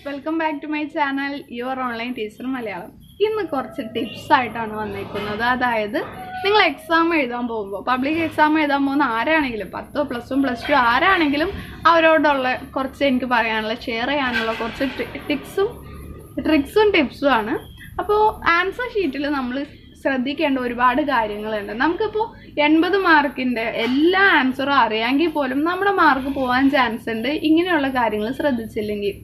Welcome back to my channel your online teacher Malayalam. ഇന്ന് കുറച്ച് tips ആയിട്ടാണ് വന്നിരിക്കുന്നത്. അതായത് നിങ്ങൾ എക്സാം എഴുതാൻ പോകുമ്പോൾ, പബ്ലിക് എക്സാം എഴുതാൻ പോകുന്ന ആരാണെങ്കിലും, 10, +1, +2 ആരാണെങ്കിലും അവരോടുള്ള കുറച്ച് എനിക്ക് പറയാനുള്ള, ഷെയർ ചെയ്യാനുള്ള കുറച്ച് ട്രിക്സും ടിപ്സും ആണ്. അപ്പോൾ ആൻസർ ഷീറ്റിൽ നമ്മൾ ശ്രദ്ധിക്കേണ്ട ഒരുപാട് കാര്യങ്ങളുണ്ട്. നമുക്കിപ്പോൾ 80 മാർക്കിൻ്റെ എല്ലാ ആൻസറും അറിയാമെങ്കിൽ പോലും നമ്മുടെ മാർക്ക് പോകാൻ ചാൻസ് ഉണ്ട് ഇങ്ങനെയുള്ള കാര്യങ്ങൾ ശ്രദ്ധിച്ചില്ലെങ്കിൽ.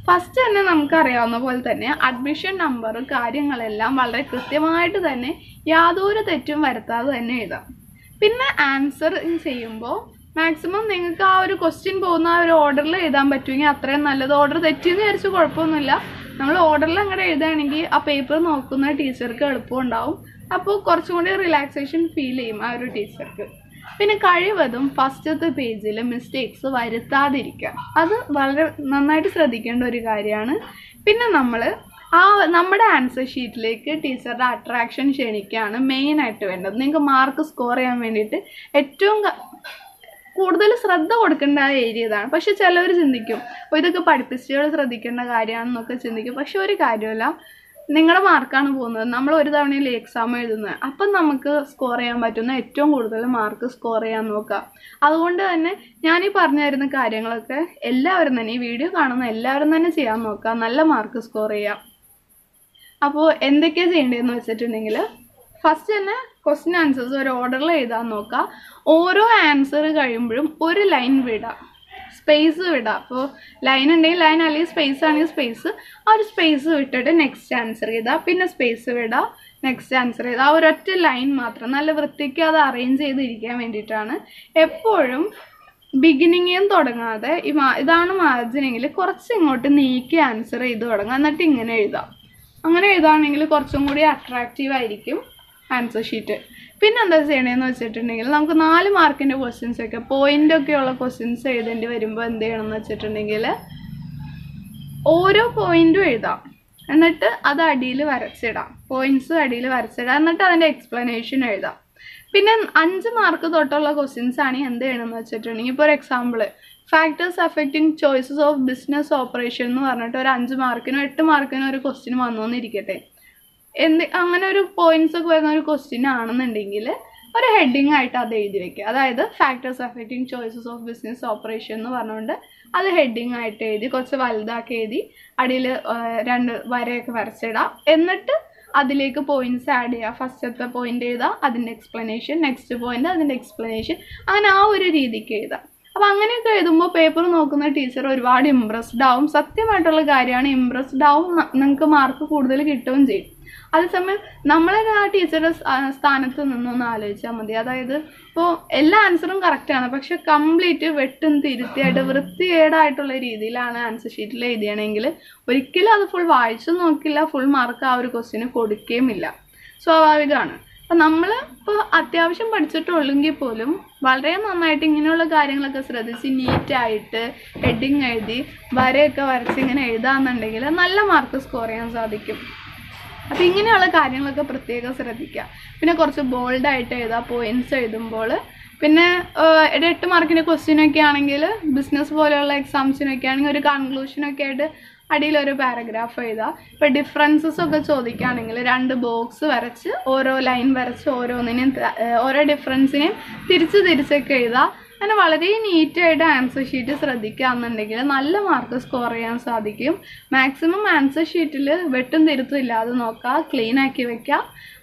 ഫസ്റ്റ് തന്നെ നമുക്കറിയാവുന്ന പോലെ തന്നെ അഡ്മിഷൻ നമ്പർ കാര്യങ്ങളെല്ലാം വളരെ കൃത്യമായിട്ട് തന്നെ യാതൊരു തെറ്റും വരുത്താതെ തന്നെ എഴുതാം. പിന്നെ ആൻസർ ചെയ്യുമ്പോൾ മാക്സിമം നിങ്ങൾക്ക് ആ ഒരു ക്വസ്റ്റ്യൻ പോകുന്ന ആ ഒരു ഓർഡറിൽ എഴുതാൻ പറ്റുമെങ്കിൽ അത്രയും നല്ലത്. ഓർഡർ തെറ്റിയെന്ന് വിചാരിച്ച് കുഴപ്പമൊന്നുമില്ല. നമ്മൾ ഓർഡറിൽ അങ്ങനെ എഴുതുകയാണെങ്കിൽ ആ പേപ്പർ നോക്കുന്ന ടീച്ചർക്ക് എളുപ്പമുണ്ടാവും. അപ്പോൾ കുറച്ചും കൂടി റിലാക്സേഷൻ ഫീൽ ചെയ്യും ആ ഒരു ടീച്ചർക്ക്. പിന്നെ കഴിവതും ഫസ്റ്റത്തെ പേജിൽ മിസ്റ്റേക്സ് വരുത്താതിരിക്കുക, അത് വളരെ നന്നായിട്ട് ശ്രദ്ധിക്കേണ്ട ഒരു കാര്യമാണ്. പിന്നെ നമ്മുടെ ആൻസർ ഷീറ്റിലേക്ക് ടീച്ചറുടെ അട്രാക്ഷൻ ക്ഷണിക്കുകയാണ് മെയിനായിട്ട് വേണ്ടത്. നിങ്ങൾക്ക് മാർക്ക് സ്കോർ ചെയ്യാൻ വേണ്ടിയിട്ട് ഏറ്റവും കൂടുതൽ ശ്രദ്ധ കൊടുക്കേണ്ട ആ ഏരിയ ഇതാണ്. പക്ഷെ ചിലവർ ചിന്തിക്കും ഇതൊക്കെ പഠിപ്പിച്ചുകൾ ശ്രദ്ധിക്കേണ്ട കാര്യമാണെന്നൊക്കെ ചിന്തിക്കും. പക്ഷെ ഒരു കാര്യമല്ല, നിങ്ങളുടെ മാർക്കാണ് പോകുന്നത്. നമ്മൾ ഒരു തവണയല്ലേ എക്സാം എഴുതുന്നത്. അപ്പം നമുക്ക് സ്കോർ ചെയ്യാൻ പറ്റുന്ന ഏറ്റവും കൂടുതൽ മാർക്ക് സ്കോർ ചെയ്യാൻ നോക്കാം. അതുകൊണ്ട് തന്നെ ഞാനീ പറഞ്ഞു തരുന്ന കാര്യങ്ങളൊക്കെ എല്ലാവരും തന്നെ, ഈ വീഡിയോ കാണുന്ന എല്ലാവരും തന്നെ ചെയ്യാൻ നോക്കുക, നല്ല മാർക്ക് സ്കോർ ചെയ്യാം. അപ്പോൾ എന്തൊക്കെയാണ് ചെയ്യേണ്ടതെന്ന് വെച്ചിട്ടുണ്ടെങ്കിൽ, ഫസ്റ്റ് തന്നെ ക്വസ്റ്റ്യൻ ആൻസേഴ്സ് ഒരു ഓർഡറിൽ എഴുതാൻ നോക്കുക. ഓരോ ആൻസർ കഴിയുമ്പോഴും ഒരു ലൈൻ വിടാം, സ്പേസ് വിടാം. അപ്പോൾ ലൈൻ ഉണ്ടെങ്കിൽ ലൈൻ, അല്ലെങ്കിൽ സ്പേസ് ആണെങ്കിൽ സ്പേസ്. ആ ഒരു സ്പേസ് വിട്ടിട്ട് നെക്സ്റ്റ് ആൻസർ ചെയ്താൽ, പിന്നെ സ്പേസ് വിടാം, നെക്സ്റ്റ് ആൻസർ ചെയ്താൽ. ആ ഒരൊറ്റ ലൈൻ മാത്രം നല്ല വൃത്തിക്ക് അത് അറേഞ്ച് ചെയ്തിരിക്കാൻ വേണ്ടിയിട്ടാണ്. എപ്പോഴും ബിഗിനിങ്ങിൽ തുടങ്ങാതെ ഇതാണ് മാർജിനെങ്കിൽ കുറച്ച് ഇങ്ങോട്ട് നീക്കി ആൻസർ ചെയ്ത് തുടങ്ങാം, എന്നിട്ട് ഇങ്ങനെ എഴുതാം. അങ്ങനെ എഴുതുകയാണെങ്കിൽ കുറച്ചും കൂടി അട്രാക്റ്റീവ് ആയിരിക്കും ആൻസർ ഷീറ്റ്. പിന്നെ എന്താ ചെയ്യണമെന്ന് വെച്ചിട്ടുണ്ടെങ്കിൽ, നമുക്ക് 4 മാർക്കിൻ്റെ ക്വസ്റ്റ്യൻസ് ഒക്കെ, പോയിൻ്റൊക്കെ ഉള്ള ക്വസ്റ്റ്യൻസ് എഴുതേണ്ടി വരുമ്പോൾ എന്ത് ചെയ്യണമെന്ന് വെച്ചിട്ടുണ്ടെങ്കിൽ, ഓരോ പോയിന്റും എഴുതാം, എന്നിട്ട് അത് അടിയിൽ വരച്ചിടാം. പോയിന്റ്സ് അടിയിൽ വരച്ചിടാം, എന്നിട്ട് അതിൻ്റെ എക്സ്പ്ലനേഷൻ എഴുതാം. പിന്നെ 5 മാർക്ക് തൊട്ടുള്ള ക്വസ്റ്റ്യൻസ് ആണെങ്കിൽ എന്ത് ചെയ്യണമെന്ന് വെച്ചിട്ടുണ്ടെങ്കിൽ, ഇപ്പോൾ ഒരു example, factors affecting choices of business operation എന്ന് പറഞ്ഞിട്ട് ഒരു 5 മാർക്കിനോ 8 മാർക്കിനോ ഒരു ക്വസ്റ്റ്യൻ വന്നുവെന്നിരിക്കട്ടെ. അങ്ങനെ ഒരു പോയിന്റ്സ് ഒക്കെ വരുന്ന ഒരു ക്വസ്റ്റ്യൻ ആണെന്നുണ്ടെങ്കിൽ ഒരു ഹെഡിങ് ആയിട്ട് അത് എഴുതി വെക്കുക. അതായത് factors affecting choices of business operation എന്ന് പറഞ്ഞുകൊണ്ട് അത് ഹെഡിങ് ആയിട്ട് എഴുതി, കുറച്ച് വലുതാക്കി എഴുതി, അടിയിൽ 2 വരയൊക്കെ വരച്ചിടാം. എന്നിട്ട് അതിലേക്ക് പോയിന്റ്സ് ആഡ് ചെയ്യുക. ഫസ്റ്റത്തെ പോയിന്റ് എഴുതാം, അതിൻ്റെ എക്സ്പ്ലനേഷൻ, നെക്സ്റ്റ് പോയിന്റ് അതിൻ്റെ എക്സ്പ്ലനേഷൻ, അങ്ങനെ ആ ഒരു രീതിക്ക് എഴുതാം. അപ്പം അങ്ങനെയൊക്കെ എഴുതുമ്പോൾ പേപ്പർ നോക്കുന്ന ടീച്ചർ ഒരുപാട് ഇമ്പ്രസ്ഡ് ആവും. സത്യമായിട്ടുള്ള കാര്യമാണ്, ഇമ്പ്രസ്ഡ് ആവും, നിങ്ങൾക്ക് മാർക്ക് കൂടുതൽ കിട്ടുകയും ചെയ്യും. അതേസമയം നമ്മളെ ആ ടീച്ചറുടെ സ്ഥാനത്ത് നിന്നൊന്ന് ആലോചിച്ചാൽ മതി. അതായത് ഇപ്പോൾ എല്ലാ ആൻസറും കറക്റ്റാണ്, പക്ഷെ കംപ്ലീറ്റ് വെട്ടും തിരുത്തിയായിട്ട് വൃത്തികേടായിട്ടുള്ള രീതിയിലാണ് ആൻസർ ഷീറ്റിൽ എഴുതിയണമെങ്കിൽ ഒരിക്കലും അത് ഫുൾ വായിച്ചു നോക്കില്ല, ഫുൾ മാർക്ക് ആ ഒരു ക്വസ്റ്റ്യന് കൊടുക്കുകയുമില്ല. സ്വാഭാവികമാണ്. അപ്പം നമ്മൾ ഇപ്പോൾ അത്യാവശ്യം പഠിച്ചിട്ടുള്ളെങ്കിൽ പോലും വളരെ നന്നായിട്ട് ഇങ്ങനെയുള്ള കാര്യങ്ങളൊക്കെ ശ്രദ്ധിച്ച് നീറ്റായിട്ട് ഹെഡിങ് എഴുതി വരയൊക്കെ വരച്ച് ഇങ്ങനെ എഴുതാമെന്നുണ്ടെങ്കിൽ നല്ല മാർക്ക് സ്കോർ ചെയ്യാൻ സാധിക്കും. അപ്പം ഇങ്ങനെയുള്ള കാര്യങ്ങളൊക്കെ പ്രത്യേകം ശ്രദ്ധിക്കുക. പിന്നെ കുറച്ച് ബോൾഡായിട്ട് എഴുതാം പോയിന്റ്സ് എഴുതുമ്പോൾ. പിന്നെ 8 മാർക്കിൻ്റെ ക്വസ്റ്റ്യനൊക്കെ ആണെങ്കിൽ, ബിസിനസ് പോലെയുള്ള എക്സാംസിനൊക്കെ ആണെങ്കിൽ ഒരു കൺക്ലൂഷനൊക്കെ ആയിട്ട് അടിയിലൊരു പാരഗ്രാഫ് എഴുതാം. ഇപ്പോൾ ഡിഫറൻസസ് ഒക്കെ ചോദിക്കുകയാണെങ്കിൽ 2 ബോക്സ് വരച്ച് ഓരോ ലൈൻ വരച്ച് ഓരോ ഡിഫറൻസിനെയും തിരിച്ചൊക്കെ എഴുതാം. അങ്ങനെ വളരെ നീറ്റായിട്ട് ആൻസർ ഷീറ്റ് ശ്രദ്ധിക്കുകയാണെന്നുണ്ടെങ്കിൽ നല്ല മാർക്ക് സ്കോർ ചെയ്യാൻ സാധിക്കും. മാക്സിമം ആൻസർ ഷീറ്റിൽ വെട്ടും തിരുത്തും ഇല്ലാതെ നോക്കുക, ക്ലീൻ ആക്കി വെക്കുക.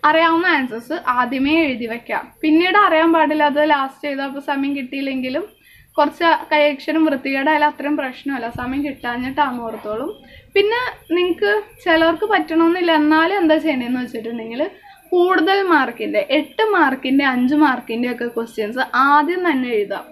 അറിയാവുന്ന ആൻസേഴ്സ് ആദ്യമേ എഴുതി വെക്കാം. പിന്നീട് അറിയാൻ പാടില്ലാത്തത് ലാസ്റ്റ് ചെയ്താൽ, അപ്പോൾ സമയം കിട്ടിയില്ലെങ്കിലും കുറച്ച് കൈയക്ഷരം വൃത്തികേടായാലും അത്രയും പ്രശ്നമല്ല, സമയം കിട്ടാഞ്ഞിട്ടാണെന്ന് ഓർത്തോളും. പിന്നെ നിങ്ങൾക്ക് ചിലവർക്ക് പറ്റണമെന്നില്ല, എന്നാലും എന്താ ചെയ്യണമെന്ന് വെച്ചിട്ടുണ്ടെങ്കിൽ, കൂടുതൽ മാർക്കിൻ്റെ 8 മാർക്കിൻ്റെ 5 മാർക്കിൻ്റെ ഒക്കെ ക്വസ്റ്റ്യൻസ് ആദ്യം തന്നെ എഴുതാം.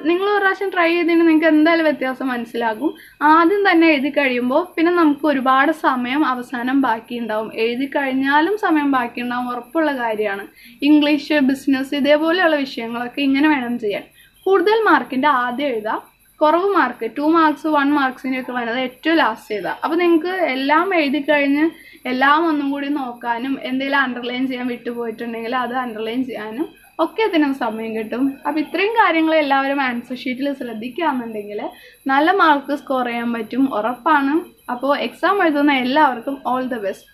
നിങ്ങൾ ഒരു പ്രാവശ്യം ട്രൈ ചെയ്തതിന് നിങ്ങൾക്ക് എന്തായാലും വ്യത്യാസം മനസ്സിലാകും. ആദ്യം തന്നെ എഴുതി കഴിയുമ്പോൾ പിന്നെ നമുക്ക് ഒരുപാട് സമയം അവസാനം ബാക്കിയുണ്ടാവും. എഴുതി കഴിഞ്ഞാലും സമയം ബാക്കിയുണ്ടാവും, ഉറപ്പുള്ള കാര്യമാണ്. ഇംഗ്ലീഷ്, ബിസിനസ് ഇതേപോലെയുള്ള വിഷയങ്ങളൊക്കെ ഇങ്ങനെ വേണം ചെയ്യാൻ. കൂടുതൽ മാർക്കിൻ്റെ ആദ്യം എഴുതാം, കുറവ് മാർക്ക് 2 മാർക്സ് 1 മാർക്സിൻ്റെയൊക്കെ വരുന്നത് ഏറ്റവും ലാസ്റ്റ് ചെയ്താൽ. അപ്പോൾ നിങ്ങൾക്ക് എല്ലാം എഴുതി കഴിഞ്ഞ് എല്ലാം ഒന്നും കൂടി നോക്കാനും എന്തെങ്കിലും അണ്ടർലൈൻ ചെയ്യാൻ വിട്ടുപോയിട്ടുണ്ടെങ്കിൽ അത് അണ്ടർലൈൻ ചെയ്യാനും ഒക്കെ അതിനും സമയം കിട്ടും. അപ്പോൾ ഇത്രയും കാര്യങ്ങൾ എല്ലാവരും ആൻസർ ഷീറ്റിൽ ശ്രദ്ധിക്കുകയാണെന്നുണ്ടെങ്കിൽ നല്ല മാർക്ക് സ്കോർ ചെയ്യാൻ പറ്റും, ഉറപ്പാണ്. അപ്പോൾ എക്സാം എഴുതുന്ന എല്ലാവർക്കും ഓൾ ദ ബെസ്റ്റ്.